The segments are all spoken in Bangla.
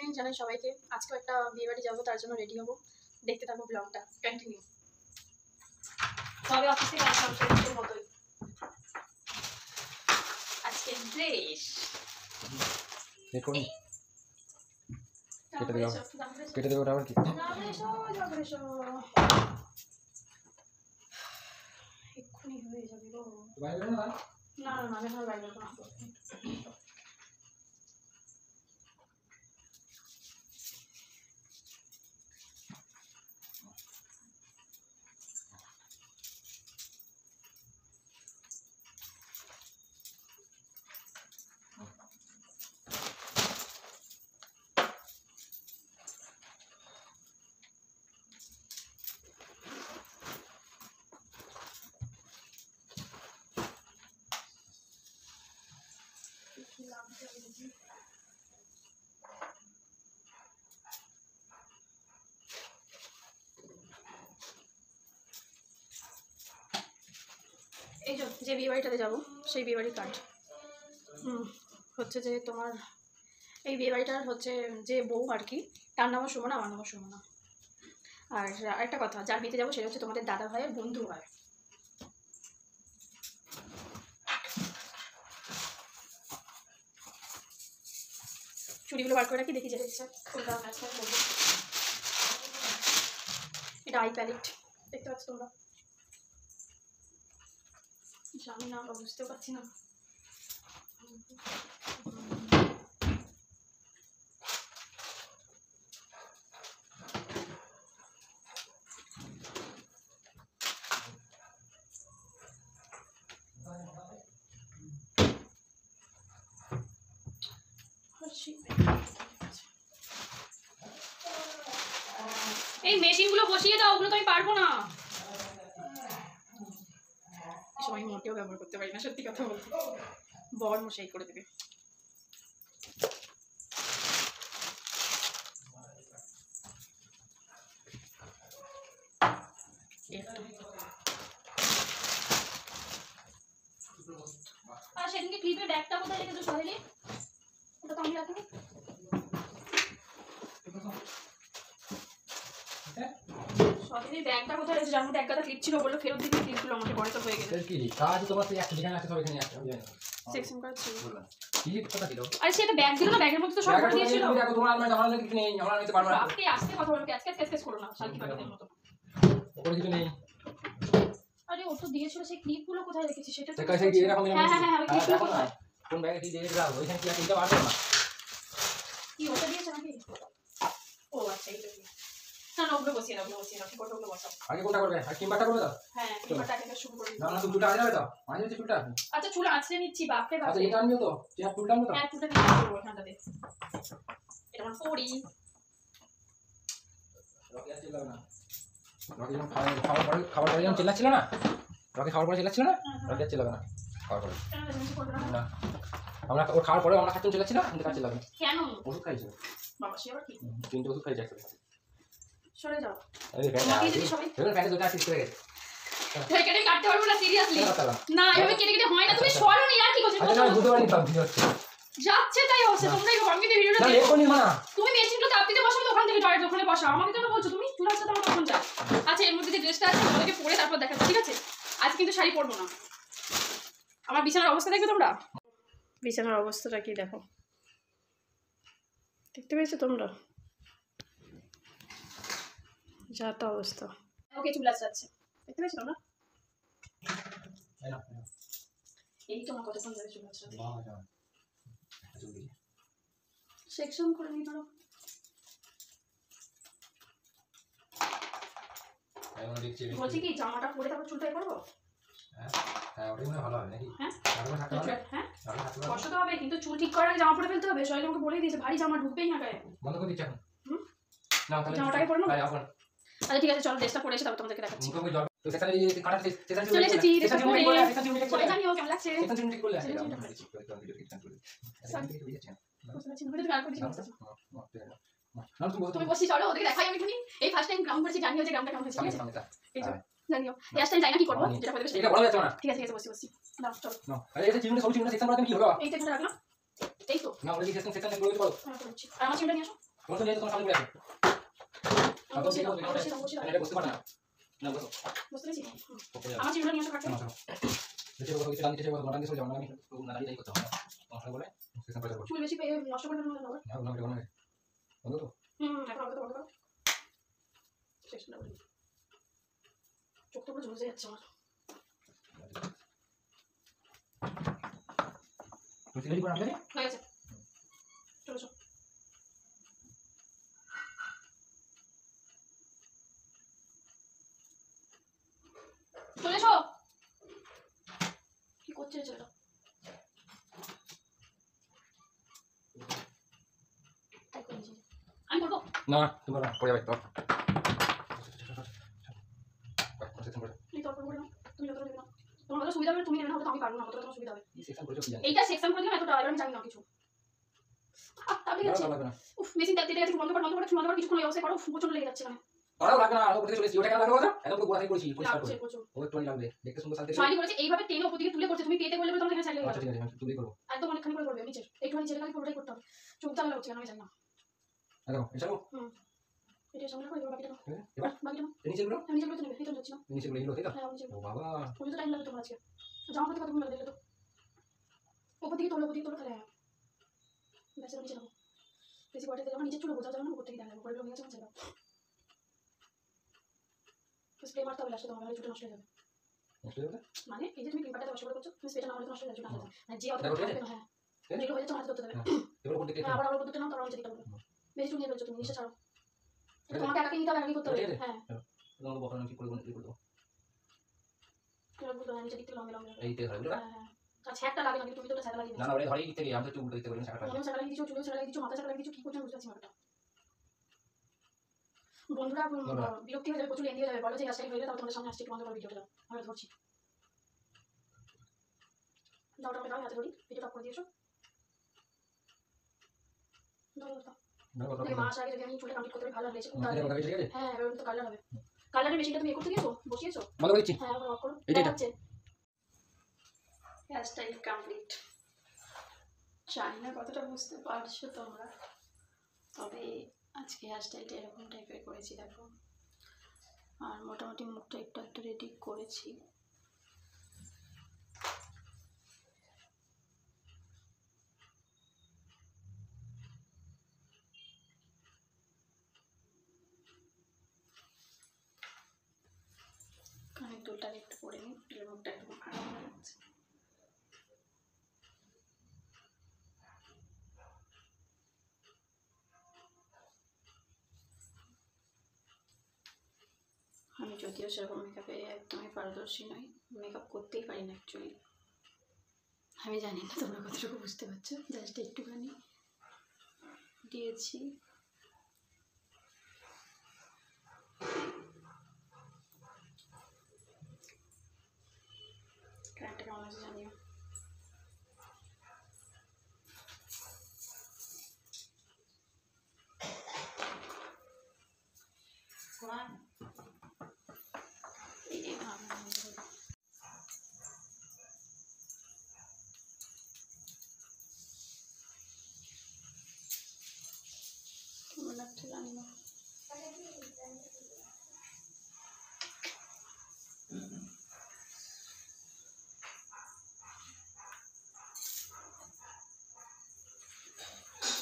মর্নিং জানাই সবাইকে। আজকে একটা বিয়ে বাড়ি যাবো, তার জন্য রেডি হবো। দেখতে থাকবো ব্লগটা, কন্টিনিউ। তবে অফিস থেকে আসলাম সেরকম মতোই। আজকে ড্রেস দেখুন কেটে দেবো আবার কি এক্ষুনি হয়ে যাবে গো। বাইরে না না না আমি আর বাইরে যাবো না। এই যে বিয়ে বাড়িটাতে যাবো সেই বিয়ে বাড়ির কার্ড। হচ্ছে যে তোমার এই বিয়ে বাড়িটার হচ্ছে যে বউ আর কি, তার নামও সুমনা, আমার নামও সুমনা। আর একটা কথা, যার বিয়েতে যাবো সেটা হচ্ছে তোমাদের দাদা ভাইয়ের বন্ধু হয়। চুড়িগুলো বার করে রাখি, দেখি যেটা ইচ্ছা কোনটা ম্যাচ করবো। এটা আই প্যালেট, দেখতে পাচ্ছ তোমরা? জানি না, আমরা বুঝতেও পারছি না। এই মেশিনগুলো বসিয়ে দাও, ওগুলো তো আমি পারবো না। এই সময় মোটেও ব্যবহার করতে পারি না, সত্যি কথা বলতে। বর মশাই করে দেবে। আর সেদিনকে ক্লিপের ব্যাগটা কোথায় রেখেছো সোহেলি? ওটা তো আমি রাখিনি। সোহেলির ব্যাগটা কোথায় রেখেছো? যার মধ্যে এক গাদা ক্লিপ ছিল, বললো ফেরত দিতে, ক্লিপগুলো আমাকে পরে তো হয়ে গেছে। কি কাজ তোমার তো একটা যেখানে আছে সব এখানে আছে, আমি জানি না। সেকশন কার্ড ছিল। ক্লিপ কোথা ছিল? আরে সেটা ব্যাগ ছিল না, ব্যাগের মধ্যে তো সব ভরে দিয়েছিল। দেখো তোমার আলমারিতে আমার কিছু নেই, আমার আলমারিতে পারবো না। আপনি আস্তে কথা বলুন, ক্যাচ ক্যাচ ক্যাচ ক্যাচ করো না, শালকি পাখিদের মতো। ওপরে কিছু নেই। আরে ও তো দিয়েছিল, সেই ক্লিপগুলো কোথায় রেখেছি সেটা তো। সেই যে এরকম হ্যাঁ হ্যাঁ হ্যাঁ, ওই ক্লিপগুলো কোথায়? কোন ব্যাগে কি দিয়ে দাও, ওইখানে কি আছে এটা পারবো না। কি ওটা দিয়েছে নাকি? ও আচ্ছা, এইটা দিয়ে। না না, ওগুলো বসিয়ে দাও, ওগুলো বসিয়ে দাও, ঠিক ওগুলো বসাও। আগে কোনটা করবে? আর কিংবাটা করবে দাও? হ্যাঁ, কিংবাটা আগে শুরু করে না দাও। না, তুমি চুলটা আগে যাবে দাও, মাঝে হচ্ছে চুলটা। আচ্ছা চুল আঁচড়ে নিচ্ছি, বাপরে বাপ। আচ্ছা এটা আনবে তো, চেয়ার চুলটা আনবে তো। হ্যাঁ, চুলটা নিয়ে করবো এখানটাতে। এটা আমার পড়ি। রকি আর চিল্লাবে না। রকি যখন খাবার পরে যখন চিল্লাচ্ছিল না, রকি খাবার পরে চিল্লাচ্ছিল না, রকি আর চিল্লাবে না খাবার পরে। কেন বেশি করবে না? না, আমরা ওর খাওয়ার পরে আমরা খাচ্ছিলাম চিল্লাচ্ছিল, কিন্তু কাজ চিল্লাবে না। কেন? ওষুধ খাইছিল বাবা, সে আবার কি? 3টে ওষুধ খাইছে একসাথে। সরে যাও। এই তোমাকে যদি সবাই ফ্যানটা দুটো আসিস করে গেছে। কেটে কাটতে পারবো না, সিরিয়াসলি না, এভাবে কেটে কেটে হয় না। তুমি সরো নি, আর কি করছো? আচ্ছা আমি বুঝতে পারিনি তো ভিডিও হচ্ছে যাচ্ছে তাই অবস্থা। তোমরা এই ভঙ্গিতে ভিডিওটা না দেখো। লেখো নি মা, তুমি মেশিনগুলো চাপ দিতে বসো, দোকান থেকে ডাইরেক্ট ওখানে বসো। আমাকে কেন বলছো তুমি? চুল আসতে তোমার কখন যায়? আচ্ছা, এর মধ্যে যে ড্রেসটা আছে তোমাদেরকে পরে তারপর দেখাচ্ছি, ঠিক আছে? আজ কিন্তু শাড়ি পরবো না। আমার বিছানার অবস্থা দেখবে তোমরা? বিছানার অবস্থাটা কি দেখো, দেখতে পেয়েছো তোমরা? যা তো অবস্থা। ওকে, চুল আসছে, দেখতে পেয়েছো তোমরা? এই তো আমার কতক্ষণ ধরে চুল আসছে। সেকশন করে নি ধরো। বলছি কি, জামাটা পরে তারপর চুলটাই করবো? হ্যাঁ ওটাই মনে ভালো হবে নাকি? হ্যাঁ হ্যাঁ কষ্ট তো হবে, কিন্তু চুল ঠিক করার আগে জামা পরে ফেলতে হবে। সোহেল আমাকে বলেই দিয়েছে, ভারী জামা ঢুকবেই না গায়ে। বন্ধ করে দিচ্ছি এখন। না তাহলে জামাটাকে পরে নাও। তাই এখন। আচ্ছা ঠিক আছে, চলো ড্রেসটা পরে এসে তারপর তোমাদেরকে দেখাচ্ছি। মুখে জল তো সেখানে এই কাটা সেখানে চলে এসেছি, ড্রেসটা পরে। সেখানে সবাই জানিও কেমন লাগছে। সেখানে ঠিক করলে আছে সেখানে আমরা ঠিক করে ভিডিও ক্লিক করে বুঝতে পারছি না, ভিডিওতে আর করে দিচ্ছি। না তুমি বসি, চলো ওদেরকে দেখাই আমি এখানে। এই ফার্স্ট টাইম গ্রাম করেছি, জানিও যে গ্রামটা কেমন হয়েছে, ঠিক আছে? এই যে জানিও হেয়ার স্টাইল জানি না কি করবো, যেটা করে দেবে এটা বলা যাচ্ছে না। ঠিক আছে বসি বসি দাও, চলো। না আরে এটা চিমনি সব চিমনি সেকশন করে কি হলো? এই তো এখানে রাখলাম, এই তো। না ওই সেকশন করে দিতে পারো। হ্যাঁ, করছি। আর আমার চিমটা নিয়ে আসো। তোমার তো নিয়ে তোমার সামনে পড়ে আছে এটা বুঝতে পারে না না বসো বুঝতে পেরেছি আমার চিন্তা নিয়ে আসো কাটতে দেশের কথা কিছু জানতে চাই কথা মনে চলে যাও না আমি না দাঁড়িয়ে করতে হবে তোমার বলে সিস্টেম করে চুল বেশি পেয়ে নষ্ট করে দেবো না না না এটা বন্ধ বন্ধ তো এখন আমাকে তো বন্ধ করো সেকশনটা বলি চোখ তো পুরো ঝলসে যাচ্ছে আমার তুমি সিলেক্ট করে রাখলে হয়ে গেছে চলো চলো চলে এসো কি করছে ছেলেটা আমি করবো না তুমি না পড়ে যাবে তো তুমি তর্ক করে নাও তুমি যতটা দেবে না তোমার কথা সুবিধা হবে তুমি নেবে না হয়তো আমি পারবো না কতটা তোমার সুবিধা হবে এই সেকশন করে কি জানি এইটা সেকশন করে দিলাম এতটা এবার আমি জানি না কিছু তাহলে গেছে উফ মেশিন দেখতে গেছে বন্ধ করে কিছুক্ষণ এই অবস্থায় করো প্রচন্ড লেগে যাচ্ছে মানে আরো লাগবে না আরো করতে চলেছি ওটা কেন লাগবে কথা একদম পুরো গোড়া থেকে করেছি পরিষ্কার করে প্রচুর ও একটু লাগবে দেখতে সুন্দর সাথে সাইড করেছে এইভাবে টেনে উপর দিকে তুলে করছে তুমি পেতে বললে তোমাকে এখানে সাইড আচ্ছা ঠিক আছে আমি তুই করব একদম অনেকখানি করে করবে নিচে একটুখানি ছেলে খালি পুরোটাই করতে হবে চোখ জ্বালা হচ্ছে আমি জানি না দেখো এসো এটা সামনে করে দেবো বাকিটা এবার বাকিটা নিচে গুলো আমি যেগুলো তো নেবে এটা হচ্ছে না নিচে গুলো এগুলো তাই তো হ্যাঁ নিচে ও বাবা তুমি তো টাইম লাগবে তোমার আজকে জামা পড়তে কতক্ষণ লাগে দেখলে তো উপর দিকে তোলো তাহলে হ্যাঁ ব্যাস নিচে নাও বেশি কোয়ার্টারে যখন নিচে চুলো বোঝা যাবে না উপর থেকে দেখাবো পরে হয়ে গেছে ছেড়ে দাও স্প্রে মারতে হবে লাস্টে তোমার চুটো নষ্ট হয়ে যাবে মানে এই যে তুমি ক্রিম পাটাতে নষ্ট করে করছো তুমি স্প্রেটা না হলে নষ্ট হয়ে যাবে চুটো না যে অত হ্যাঁ যেগুলো হয়ে যাচ্ছে হাতে করতে দেবে এবার উপর দিকে আবার উপর দিকে নাও তারপর নিচে দিতে হবে বেশি চুল নিয়ে ফেলছো তুমি নিচে ছাড়ো তোমাকে একাকে নিতে হবে একাকে করতে হবে হ্যাঁ তোমাকে বকানো কি করব কি করব কেন বুঝো নিচে দিতে লম্বা লম্বা এই তে হয় বুঝলা হ্যাঁ আচ্ছা একটা লাগে না তুমি তো ছাড়া লাগে না না ওরে ধরে দিতে গিয়ে আমি তো চুল উল্টো দিতে বলি ছাড়া মনে ছাড়া লাগে কিছু চুল ছাড়া লাগে কিছু মাথা ছাড়া লাগে কিছু কি করছো বুঝতে পারছি না এটা বন্ধুরা বিরক্তি হয়ে যাবে প্রচুর লেন্দি হয়ে যাবে বলো যে হেয়ারস্টাইল হয়ে গেলে তাহলে তোমাদের সামনে আসছে একটু বন্ধ করে ভিডিওটা আমরা ধরছি দাও টাকা দাও হাতে ধরি ভিডিওটা অফ করে দিয়েছো মাস আগে যদি আমি চুলটা কমপ্লিট করতে ভালো লাগছে হ্যাঁ এবার তো কালার হবে কালারের মেশিনটা তুমি করতে দিয়েছো বসিয়েছো বন্ধ করে দিচ্ছি হ্যাঁ আবার অফ করো এটা হেয়ারস্টাইল কমপ্লিট জানি না কতটা বুঝতে পারছো তোমরা তবে আজকে হেয়ারস্টাইলটা এরকম টাইপের করেছি দেখো আর মোটামুটি মুখটা একটু রেডি করেছি কানের দুলটাকে একটু পরে নিই মুখটা একটু খারাপ হয়ে যাচ্ছে আমি যদিও সেরকম মেকআপে একদমই পারদর্শী নই মেকআপ করতেই পারি না অ্যাকচুয়ালি আমি জানি না তোমরা কতটুকু বুঝতে পারছো জাস্ট একটুখানি দিয়েছি ক্যারেক্টার কেমন আছে জানিও কেমন লাগছে জানি না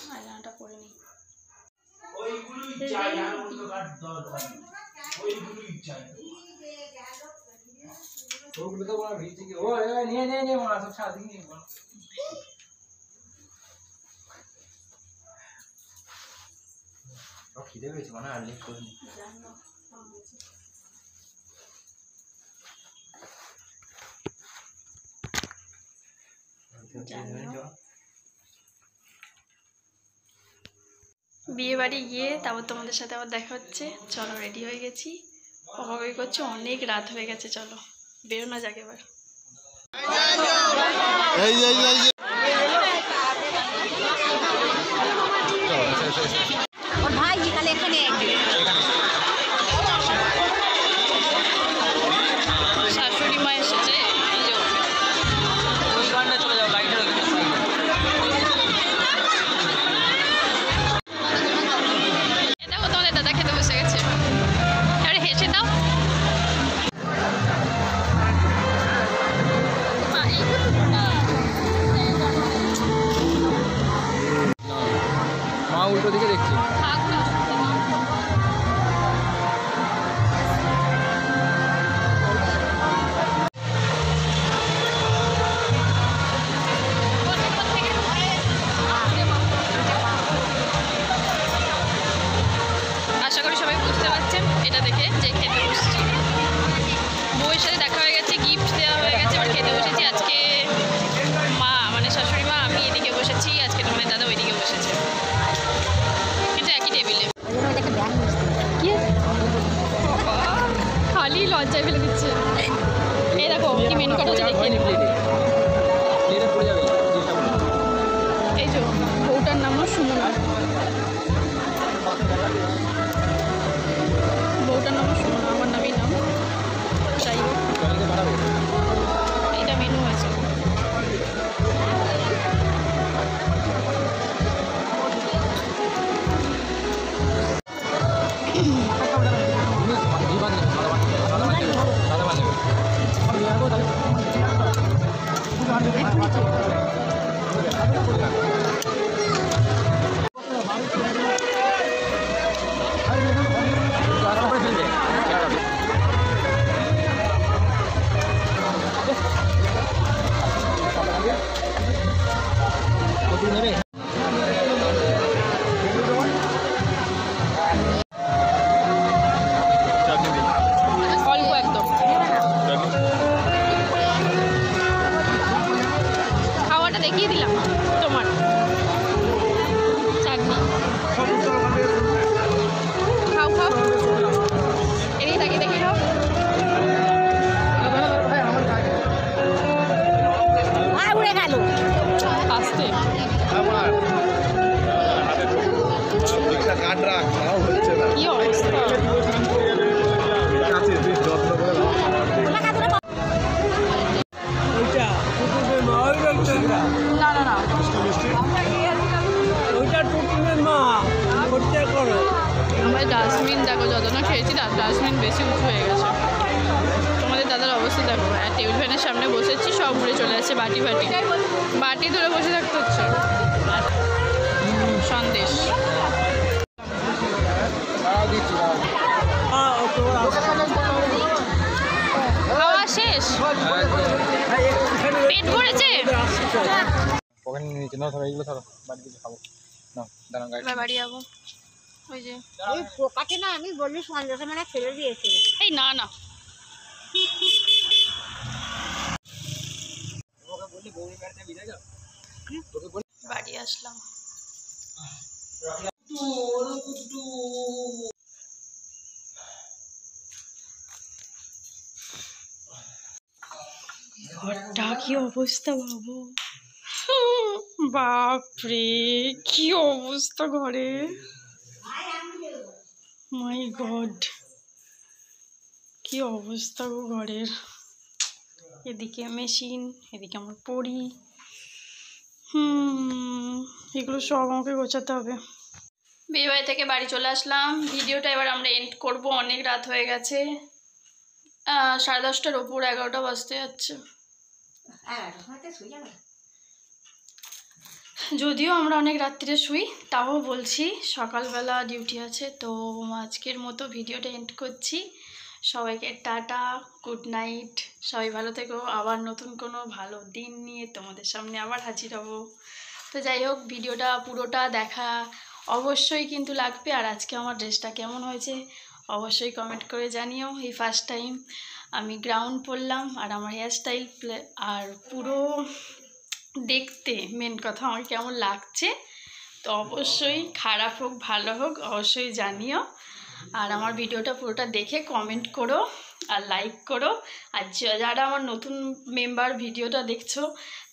আইলাইনারটা পরে নিই ওইগুলোই চাই আর অন্য কাট দরকার ওইগুলোই চাই ওগুলো তো বড় ভিড় থেকে ও নিয়ে মারা সব সাথে নিয়ে বল ও খিদে পেয়েছে মানে আর লেট করিনি বিয়ে বাড়ি গিয়ে তারপর তোমাদের সাথে আবার দেখা হচ্ছে চলো রেডি হয়ে গেছি অবাবই করছো অনেক রাত হয়ে গেছে চলো বেরোনো যাক এবার ভাই এখানে এখানে শাশুড়ি মা এসেছে চলে যাও লাইটের উল্টো দিকে দেখছি। আশা করি সবাই বুঝতে পারছেন এটা দেখে যে খেতে বসছি। বউয়ের সাথে দেখা হয়ে গেছে, গিফট দেওয়া হয়ে গেছে, এবার খেতে বসেছি। আজকে মা মানে শাশুড়ি মা, আমি এদিকে বসেছি, আজকে তোমাদের দাদা ওইদিকে বসেছে, কিন্তু একই টেবিলে। কি খালি লজ্জায় ফেলে দিচ্ছে। এই দেখো কি মেনু কার্ড হচ্ছে দেখিয়ে দিই। এই যে বউটার নামও সুমনা, বউটার নামও সুমনা, আমার নামই নাম। যাই হোক এটা মেনু আছে। অল্প একদম খাওয়াটা দেখিয়ে দিলাম তোমার। চাটনি খাও খাও, এদিকে তাকিয়ে দেখে খাও। আসতে কি অবস্থা। না না না আমাদের ডাস্টবিন দেখো, যত না খেয়েছি তার ডাস্টবিন বেশি উঁচু হয়ে গেছে। তোমাদের দাদার অবস্থা দেখো, টেবিল ফ্যানের সামনে বসেছি, সব উড়ে চলে যাচ্ছে, বাটি বাটি বাটি ধরে বসে থাকতে হচ্ছে। সন্দেশ খাওয়া শেষ, পেট ভরেছে। বাড়ি যাবো, ওই যে ওই পোকাকে না আমি বলি সন্দেশে মানে ফেলে দিয়েছে। এই না না বাড়ি আসলাম। ঘরটা কি অবস্থা বাবু, বাপরে কি অবস্থা ঘরে, মাই গড কি অবস্থা গো ঘরের। এদিকে মেশিন, এদিকে আমার পড়ি, এগুলো সব আমাকে গোছাতে হবে। বিয়েবাড়ি থেকে বাড়ি চলে আসলাম, ভিডিওটা এবার আমরা এন্ড করব, অনেক রাত হয়ে গেছে, 10:30টার ওপর, 11টা বাজতে যাচ্ছে। যদিও আমরা অনেক রাত্রিরে শুই, তাও বলছি সকালবেলা ডিউটি আছে। তো আজকের মতো ভিডিওটা এন্ড করছি। সবাইকে টাটা, গুড নাইট, সবাই ভালো থেকো। আবার নতুন কোনো ভালো দিন নিয়ে তোমাদের সামনে আবার হাজির হব। তো যাই হোক, ভিডিওটা পুরোটা দেখা অবশ্যই কিন্তু লাগবে। আর আজকে আমার ড্রেসটা কেমন হয়েছে অবশ্যই কমেন্ট করে জানিও। এই ফার্স্ট টাইম আমি গ্রাউন পরলাম, আর আমার হেয়ারস্টাইল আর পুরো দেখতে মেন কথা আমার কেমন লাগছে, তো অবশ্যই খারাপ হোক ভালো হোক অবশ্যই জানিও। আর আমার ভিডিওটা পুরোটা দেখে কমেন্ট করো আর লাইক করো। আর যারা আমার নতুন মেম্বার ভিডিওটা দেখছো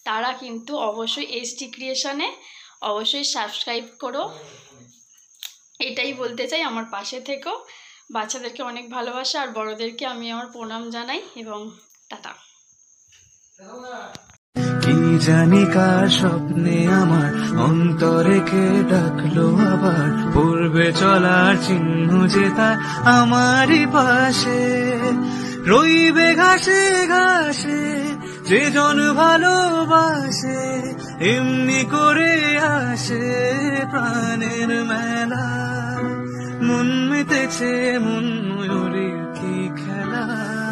তারা কিন্তু অবশ্যই এসটি ক্রিয়েশনে অবশ্যই সাবস্ক্রাইব করো। এটাই বলতে চাই, আমার পাশে থেকো। বাচ্চাদেরকে অনেক ভালোবাসা, আর বড়দেরকে আমি আমার প্রণাম জানাই, এবং টাটা। কি জানি কার স্বপ্নে আমার অন্তরে কে ডাকলো আবার, পূর্বে চলার চিহ্ন যে তার আমারই পাশে রইবে ঘাসে ঘাসে যে জন ভালোবাসে। এমনি করে আসে প্রাণের মেলা, মন মেতেছে মন ময়ূরীর কি খেলা।